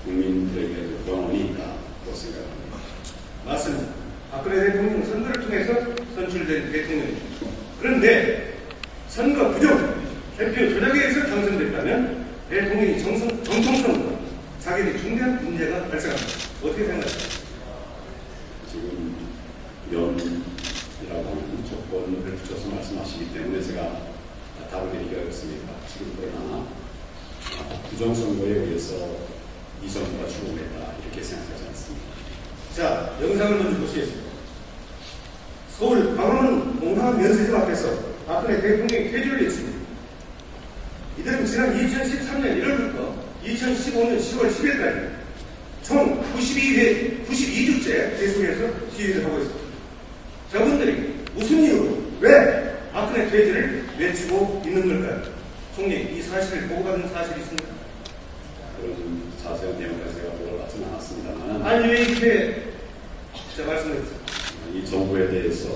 국민들에게도 권한이 있다고 생각합니다. 맞습니다. 박근혜 대통령은 선거를 통해서 선출된 대통령입니다. 그런데 선거 부정, 개표 조작에 의해서 당선됐다면 대통령이 정통성과 자기의 중대한 문제가 발생합니다. 어떻게 생각하십니까? 지금 면이라고 하는 조건을 붙여서 말씀하시기 때문에 제가 답을 드리기가 어렵습니다. 지금 그러나 부정선거에 의해서 이 정부가 추구했다 이렇게 생각하지 않습니다. 자, 영상을 먼저 보시겠습니다. 서울 광화문 공항 면세점 앞에서 박근혜 대통령이 퇴주를 했습니다. 이들은 지난 2013년 1월부터 2015년 10월 10일까지 총 92주째 계속해서 시위를 하고 있습니다. 저분들이 무슨 이유로 왜 박근혜 퇴진을 외치고 있는 걸까요? 총리, 이 사실을 보고받은 사실이 있습니까? 그런 자세한 내용까지 제가 보고받지는 않았습니다만 아니 왜 이렇게 제가 말씀드렸습니다. 이 정부에 대해서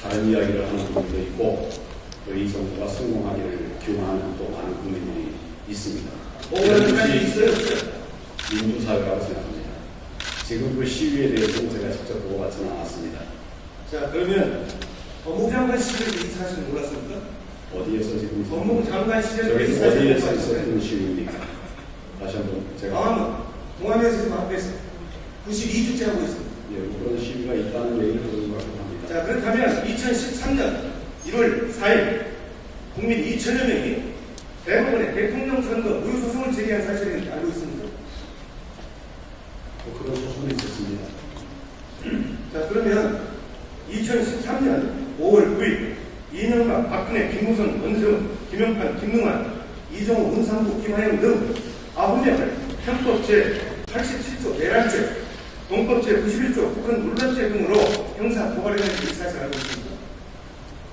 다른 이야기를 하는 분들도 있고 또 이 정부가 성공하기를 기원하는 또 많은 국민들이 있습니다. 오늘까지 있어요? 민주사회라고 생각합니다. 지금 그 시위에 대해서는 제가 직접 보고받지는 않았습니다. 자, 그러면 법무부 장관 시절에 이 사실 몰랐습니까? 어디에서 지금 법무부 장관 시절에 이 저기 사실 어디에서 몰랐습니까? 있었던 시위입니까? 다시 한번 제가 광화문 동아면세점 앞에서 92주째 하고 있습니다. 예, 그런 시위가 있다는 얘기를 들은 것 같습니다. 자, 그렇다면 2013년 1월 4일 국민 2천여 명이 대법원에 대통령 선거 무효 소송을 제기한 사실을 알고 있습니다. 그런 소송이 있었습니다. 자, 그러면 2013년 5월 9일 이명박, 박근혜, 김무성, 원세훈, 김영판, 김능환, 이종호, 문상구, 김하영 등 9명을 형법 제87조 내란죄, 동법 제91조 북한 물란죄 등으로 형사 고발된 사실 알고 있습니다.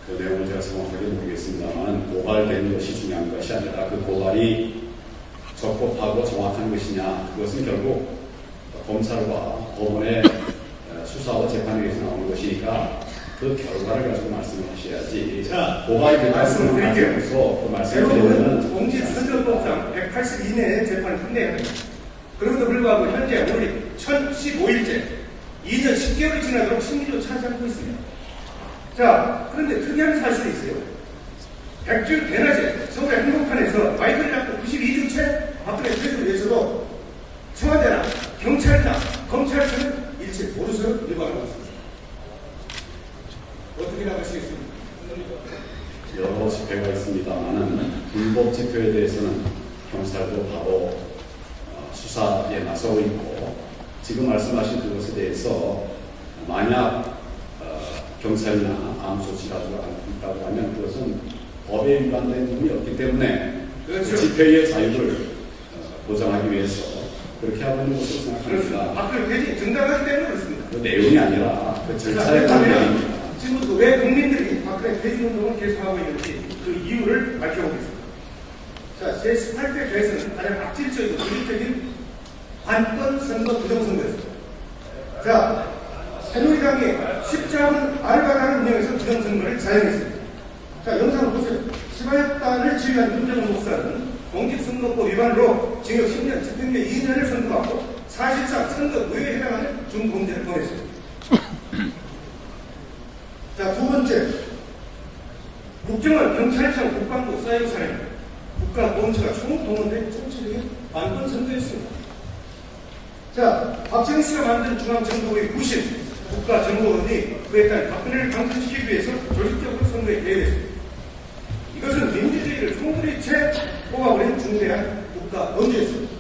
그 내용을 제가 정확하게 모르겠습니다만 고발된 것이 중요한 것이 아니라 그 고발이 적법하고 정확한 것이냐 그것은 결국 검찰과 법원의 수사와 재판에서 나오는 것이니까 그 결과를 가지고 말씀을 하셔야지. 자, 고발이 말씀을 드릴게요. 그 말씀을 드리면 공직선거법상 180 이내의 재판을 끝내야 합니다. 그럼에도 불구하고 현재 오늘이 1015일째 2년 10개월이 지나도록 심리도 차지하고 있습니다. 자, 그런데 특이한 사실이 있어요. 백주 대낮에 서울의 한복판에서 마이크를 잡고 92주째 박근혜 퇴진을 위해서도 청와대나 경찰이나 검찰에서는 일체 모르쇠로 일관하고 있습니다. 어떻게 나가시겠습니까? 여러 집회가 있습니다만 불법 집회에 대해서는 경찰도 바로 수사에 나서고 있고 지금 말씀하신 그것에 대해서 만약 경찰이나 아무 조치가 있다고 하면 그것은 법에 위반된 부분이 없기 때문에 그렇죠. 집회의 자유를 보장하기 위해서 그렇게 하고 있는 것으로 생각합니다. 박근혜 퇴진 정당하기 때문에 그렇습니다. 그 내용이 아니라 그 절차에 관한 내용입니다. 지금부터 왜 국민들이 박근혜 퇴진 운동을 계속하고 있는지 그 이유를 밝혀보겠습니다. 자, 제18대 대선은 가장 악질적이고 조직적인 관권 선거 부정선거였습니다. 자, 새누리당이 십자군 알바당을 운영해서 부정선거를 자행했습니다. 자, 영상을 보세요. 시바약단을 지휘한 윤정은 목사는 공직선거법 위반으로 징역 10년, 집행유예 2년을 선고받고 사실상 선거 무효에 해당하는 중범죄를 범했습니다. 자, 두 번째, 국정원, 경찰청, 국방부, 사회부사는 국가보훈처가 총동원된 총체적인 반권 선거였습니다. 자, 박정희 씨가 만든 중앙정보의 구심, 국가정보원이 그에 따른 박근혜를 당선시키기 위해서 조직적으로 선거에 개입했습니다. 이것은 민주주의를 송두리 채 뽑아버린 중대한 국가 범죄였습니다.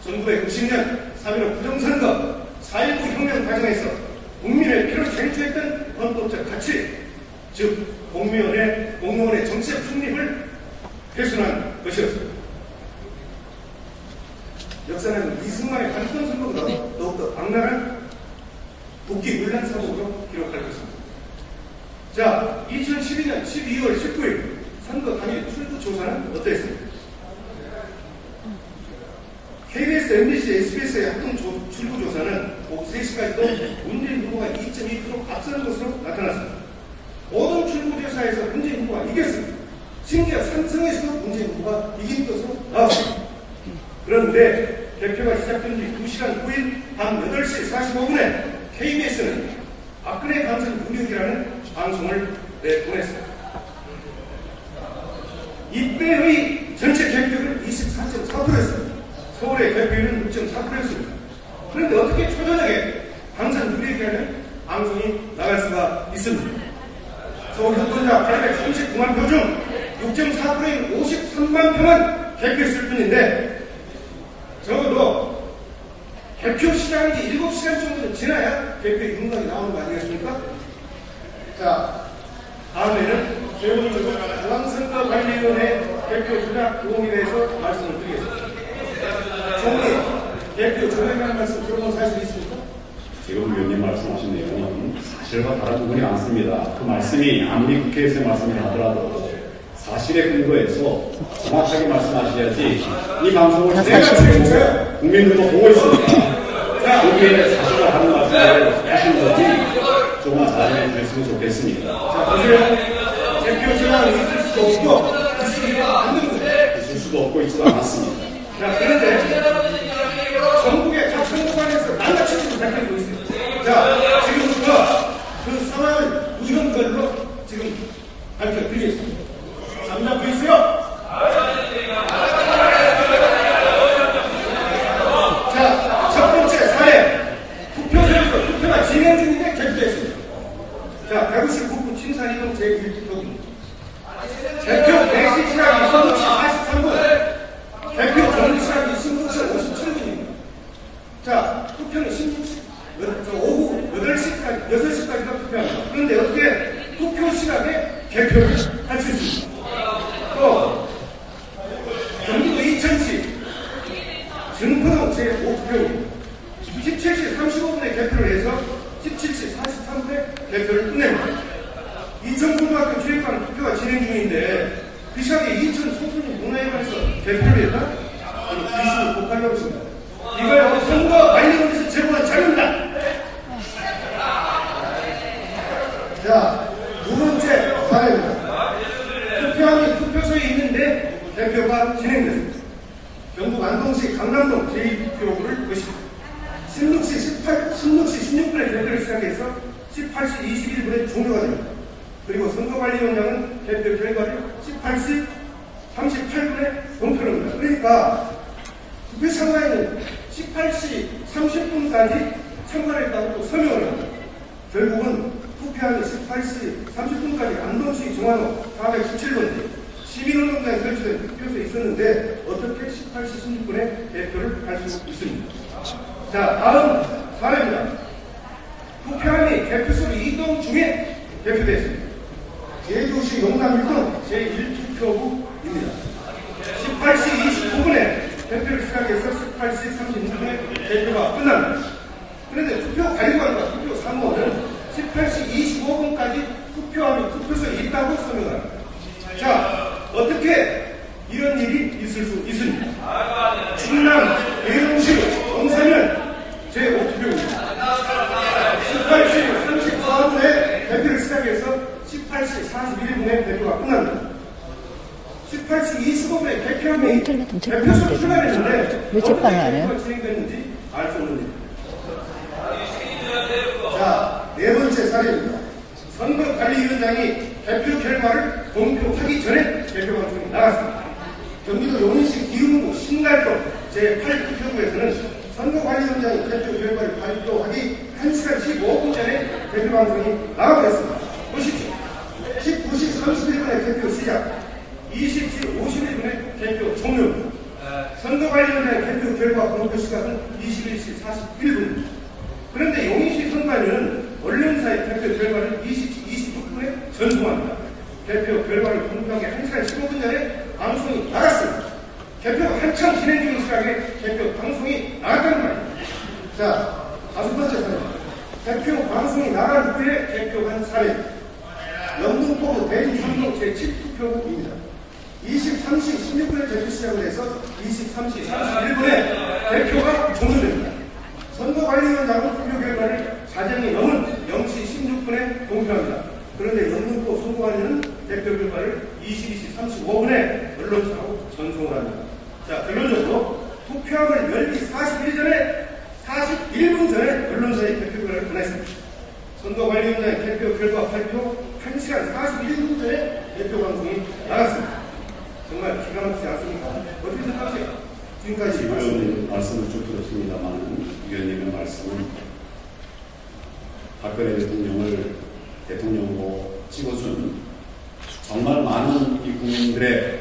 1990년 3.15 부정선거 4.19 혁명 과정에서 국민의 피를 쟁취했던 헌법적 가치, 즉 공무원의 정치적 중립을 훼손한 것이었습니다. 역사는 이승만의 반권 선거보다 더욱더 악랄한 국기 문란 사고로 기록할 것입니다. 자, 2012년 12월 19일 선거 당일 출구 조사는 어떠했습니까? KBS, MBC, SBS의 합동 출구 조사는 오후 3시까지도 문재인 후보가 2.2% 앞서는 것으로 나타났습니다. 모든 출구 조사에서 문재인 후보가 이겼습니다. 심지어 삼성에서도 문재인 후보가 이긴 것으로 나왔습니다. 그런데 개표가 시작된 지 2시간 9일 밤 8시 45분에 KBS는 박근혜 당선 무력이라는 방송을 내보냈습니다. 이때의 전체 개표율은 24.4%였습니다. 서울의 개표율은 6.4%였습니다. 그런데 어떻게 초저녁에 당선 무력이라는 방송이 나갈 수가 있습니다. 서울 유권자 839만 표 중 6.4%인 53만 표만 개표했을 뿐인데 적어도 개표 시간이 7시간 정도 지나야 개표의 윤곽이 나오는 거 아니겠습니까? 자, 다음에는 재원으로 중앙선거관리위원회 개표 조작 의혹에 대해서 말씀을 드리겠습니다. 총리, 개표 조작이라는 말씀 들어본 사실이 있습니까? 지금 의원님 말씀하신 내용은 사실과 다른 부분이 많습니다. 그 말씀이 아무리 국회에서 말씀을 하더라도 사실에 근거해서 정확하게 말씀하셔야지 이 방송을 내가 지금 국민들도 보고 있으니까 거기에 사실과 다른 말씀을 하시는 것이 조금 자제해 주셨으면 좋겠습니다. 자, 보세요. 개표 조작은 있을 수도 없고 있으면 안 되는 거예요. 있을 수도 없고 있지도 않았습니다. 자, 그런데 전국의 각 선거관에서 낱낱이 밝혀지고 있습니다. 자, 지금부터 그 상황을 이론별로 지금 밝혀드리겠습니다. 잠잡고 있어요. 자, 첫 번째 사례. 투표소에서 투표가 진행 중인데 개표했습니다. 자, 159부 친사이동 제1투표입니다. 개표 대시 시간이 16시 43분. 개표 정리 시간이 16시 57분입니다. 자, 투표는 오후 8시까지, 6시까지가 투표합니다. 그런데 어떻게 투표 시간에 개표를 할 수 있습니다. 또, 경기도 이천시 증포동 제5투표입니다. 17시 35분에 개표를 해서 17시 43분에 개표를 끝냅니다. 인천고등학교 주립관 투표가 진행 중인데 그 시각에 인천 소수민 문화회관에서 개표를 했다? 귀신을 복하려고 했습니다. 이걸 선거관리원에서 제보한 자료입니다. 자, 두 번째 사례입니다. 투표함이 투표소에 있는데 개표가 진행됐습니다. 경북 안동시 강남동 제2투표구를 보십니다. 16시 16분에 개표를 시작해서 18시 21분에 종료가 됩니다. 그리고 선거관리위원장은 개표 결과를 18시 38분에 공표합니다. 그러니까 투표 참가인은 18시 30분까지 참가했다고 또 서명을 합니다. 결국은 투표함이 18시 30분까지 안동시 중앙로 417번지 시민운동장에 설치된 투표소에 있었는데 어떻게 18시 16분에 개표를 할 수 있습니다. 자, 다음 사례입니다. 투표함이 개표소로 이동 중에 개표됐습니다. 제주시 용남 1동 제1투표구입니다. 18시 29분에 개표를 시작해서 18시 36분에 개표가 끝납니다. 그런데 투표 관리관과 투표 사무원은 18시 25분까지 투표함이 투표소에 있다고 설명합니다. 자, 어떻게 이런 일이 있을 수 있습니까? 충남 대동시 동사면 제5투표입니다. 18시 34분에 개표를 시작해서 18시 41분에 개표가 끝납니다. 18시 25분에 개표함이 개표소로 출발했는데 왜 재판을 안 해요? 진행됐는지 알 수 없는 일입니다. 자, 네 번째 사례입니다. 선거관리위원장이 개표 결과를 공표하기 전에 개표 방송이 나갔습니다. 경기도 용인시 기흥구 신갈동 제8투표구에서는 선거관리위원장이 개표 결과를 발표하기 1시간 15분 전에 개표 방송이 나가버렸습니다. 보십시오. 19시 31분에 개표 시작, 20시 51분에 개표 종료입니다. 선거관리위원장의 개표 결과 공표 시각은 21시 41분입니다. 그런데 용인시 선관위는 언론사의 개표 결과를 20시 26분에 전송합니다. 개표 결과를 공표하기 1시간 15분 전에 방송이 나갔습니다. 개표가 한참 진행 중인 시각에 개표 방송이 나갔다는 말입니다. 자, 다섯 번째 사례입니다. 개표 방송이 나간 후에 개표한 사례. 영등포구 대림삼동 제7투표구입니다. 23시 16분에 개표 시작을 해서 23시 31분에 개표가 종료됩니다. 선거관리위원장은 투표 결과를 사정이 넘은 0시 16분에 공표합니다. 그런데 영등포 선거관리는 대표 결과를 22시 35분에 언론사로 전송을 합니다. 자, 결론적으로 투표함을 열기 41분 전에 언론사에 대표 결과를 보냈습니다. 선거관리위원장의 대표 결과 발표 1시간 41분 전에 대표 방송이 나갔습니다. 정말 기가 막히지 않습니까? 어떻게 생각하세요? 지금까지 위원님 말씀을 쭉 들었습니다만 위원님의 말씀은 박근혜 대통령을 대통령으로 찍어준 정말 많은 이 국민들의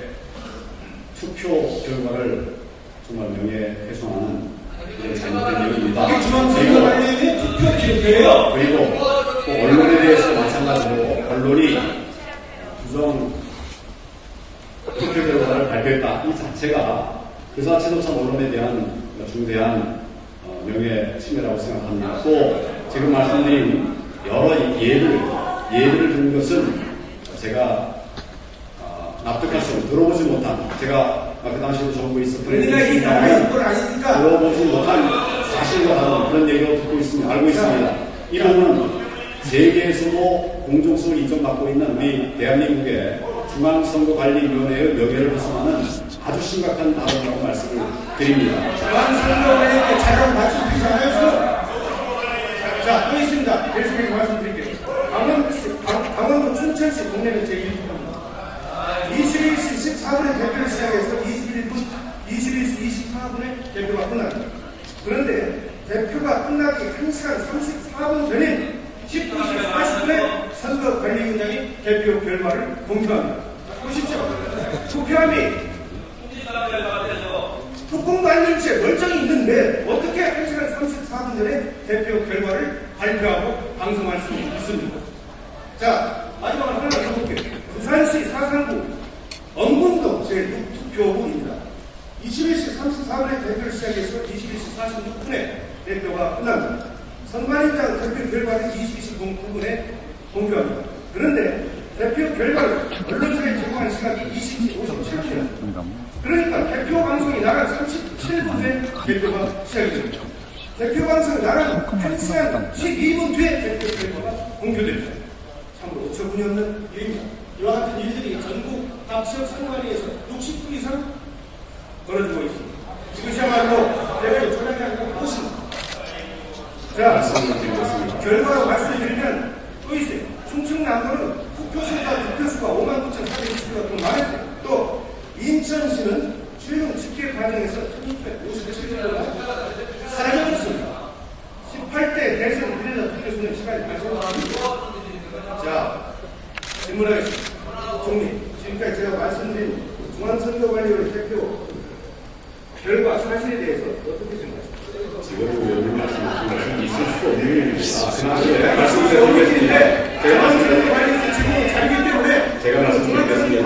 투표 결과를 정말 명예훼손하는 그런 잘못된 얘기입니다. 이게 중앙선거관리위원회 투표 기록이에요. 그리고 또 언론에 대해서 마찬가지로 언론이 부정 투표 결과를 발표했다. 이 자체가 그 자체도 참 언론에 대한 중대한 명예 침해라고 생각합니다. 또 지금 말씀드린 여러 예를 든 것은 제가 납득할 수 없는, 들어보지 못한, 제가 그 당시에 정부에 있었던 우리가 이 나라의 걸 아니니까 들어보지 못한 사실과 다른 그런 얘기를 듣고 있습니다. 알고 있습니다. 이 부분은 세계에서도 공정성을 인정받고 있는 우리 대한민국의 중앙선거관리위원회의 명예를 훼손하는 아주 심각한 발언이라고 말씀을 드립니다. 중앙선거관리위원회 자료를 말씀드리잖아요. 자, 또 있습니다. 계속해서 말씀드릴게요. 강원도 춘천시 동네는 제1부입니다. 21시 14분에 대표를 시작해서 21시 24분에 대표가 끝납니다. 그런데 대표가 끝나기 1시간 34분 전인 19시 40분에 선거관리위원장이 대표 결과를 공표합니다. 보십시오. 투표함이 뚜껑도 안 열 채 멀쩡히 있는데 어떻게 1시간 34분 전에 대표 결과를 발표하고 방송할 수 있습니까? 자, 마지막으로 하나 더 볼게요. 부산시 사상구 엄군동 제6투표구입니다. 21시 34분에 대표를 시작해서 21시 46분에 대표가 끝납니다. 선관위원장 대표 결과는 22시 09분에 공표합니다. 그런데 대표 결과를 언론사에 제공한 시각이 20시 57분입니다. 그러니까 대표 방송이 나간 37분에 대표가 시작이 됩니다. 대표 방송이 나간 1시간 12분 뒤에 대표 결과가 공표됩니다. 참으로 어처구니 없는 일입니다. 이와 같은 일들이 전국 각 지역 선관위에서 60분 이상 벌어지고 있습니다. 이것이야말로 대표 조작이 아니고 무엇입니까? 자, 결과로 말씀드리면 또 있어요. 충청남도는 투표수가 59,420표가 더 많았어요. 또 인천시는 최종 집계 과정에서 1657표가 사라졌습니다. 18대 대선 후보자 투표수는 시간이 발생합니다. 자, 질문하겠습니다. 총리, 지금까지 제가 말씀드린 중앙선거관리위원회 대표 결과 사실에 대해서 어떻게 생각하십니까? 지금 의원님 말씀하신 것은 있을 수 없는 일입니다. 그나마 말씀드리겠습니다. 제가 말씀드리겠습니다.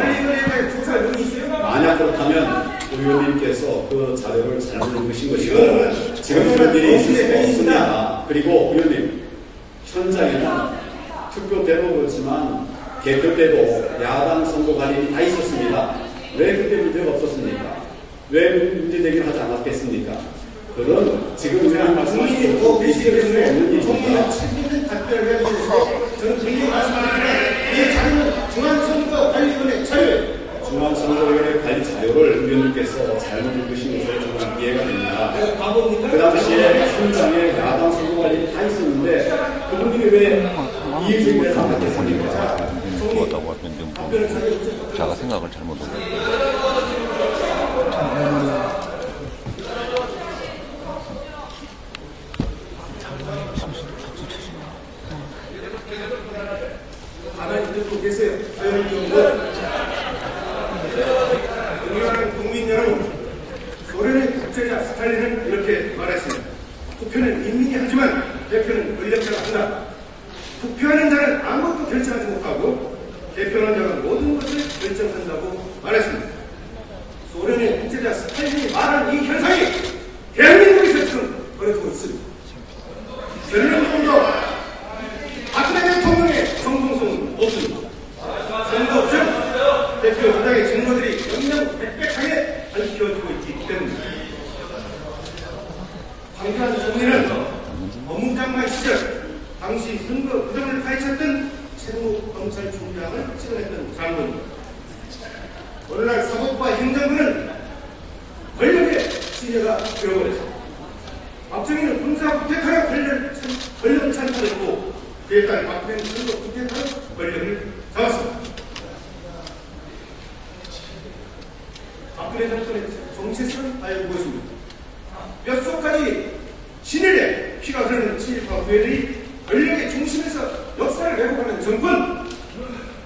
만약 그렇다면 의원님께서 그 자료를 잘못 읽으신 것이고 지금 그런 일이 있을 수가 없습니다. 그리고 의원님, 현장에는 투표 때도 그렇지만 개표 때도 야당 선거관리인이 다 있었습니다. 왜 그때 문제가 없었습니까? 왜 문제제기를 하지 않았겠습니까? 그런 지금 그냥 말씀하신 거 있을 수 없는 일입니다. 책임있는 답변을 해야 되는데 저는 분명히 말씀드리면 이 자료는 중앙선거관리위원회 자료예요. 중앙선거위원회 관리 자료를 의원님께서 잘못 읽으신 것으로 정말 이해가 됩니다. 그 당시에 현장에 야당 선거관리인이 다 있었는데 그분들이 왜 이의제기를 하지 않았겠습니까? 좋았다고 하면 자가 생각을 잘못한 거예요. 가만히 듣고 계세요. 존경하는 국민 여러분, 소련의 독재자 스탈린은 이렇게 말했습니다. 투표는 인민이 하지만 대표는 권력자가 한다. 투표하는 자는 아무것도 결정하지 못하고 대표하는 자가 모든 것을 결정한다고 말했습니다. 소련의 독재자 스탈린이 말한 이 현상이 대한민국에서 지금 벌어지고 있습니다. 전력도 박근혜 대통령의 정통성은 없습니다. 선거 중 대표 조작의 증거들이 명명백백하게 밝혀지고 있기 때문입니다. 황교안 총리는 법무장관 시절 당시 선거 부정을 파헤쳤던 최고 검찰총장을 찍어냈던 사람입니다. 행정부는 권력의 시대가 되어버렸습니다. 박정희는 군사 쿠데타로 권력 찬탈했고 그에 따른 박근혜는 선거 쿠데타로 권력을 잡았습니다. 박근혜 정권의 정체성을 알고 있습니다. 뼛속까지 신일의 피가 흐르는 친일파 후예들이 권력의 중심에서 역사를 왜곡하는 정권,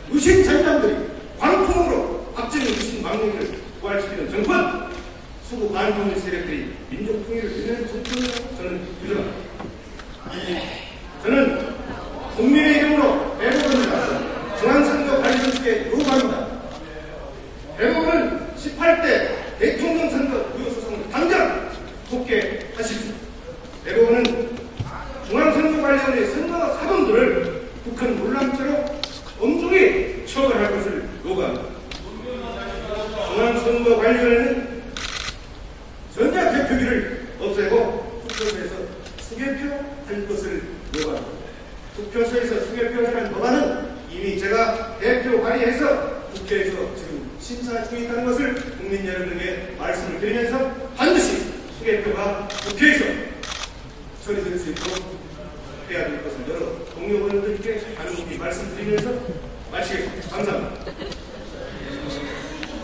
무신 잔담들이 광풍으로 박정희 무신 망명을 부활시키는 정권, 수구 반통일 세력들이 민족 통일을 위하는 정권이라고 저는 규정합니다. 저는 국민의 이름으로 대법원입니다. 중앙선거 관리정책에 요구합니다. 대법원은 18대 대통령 선거 무효소송을 당장 속개하십시오. 대법원은 중앙선거관리원의 선거 사범들을 북한 논란죄로 엄중히 처벌할 것을 요구합니다. 중앙선거관리원회는 전자개표기를 없애고 투표소에서 수개표할 것을 요구합니다. 투표소에서 수개표하는 법안은 이미 제가 대표 발의해서 국회에서 지금 심사 중에 있다는 것을 국민 여러분에게 말씀을 드리면서 반드시 수개표가 국회에서 처리될 수 있도록 해야 될 것을 여러 동료 의원들께 간곡히 말씀드리면서 마치겠습니다. 감사합니다.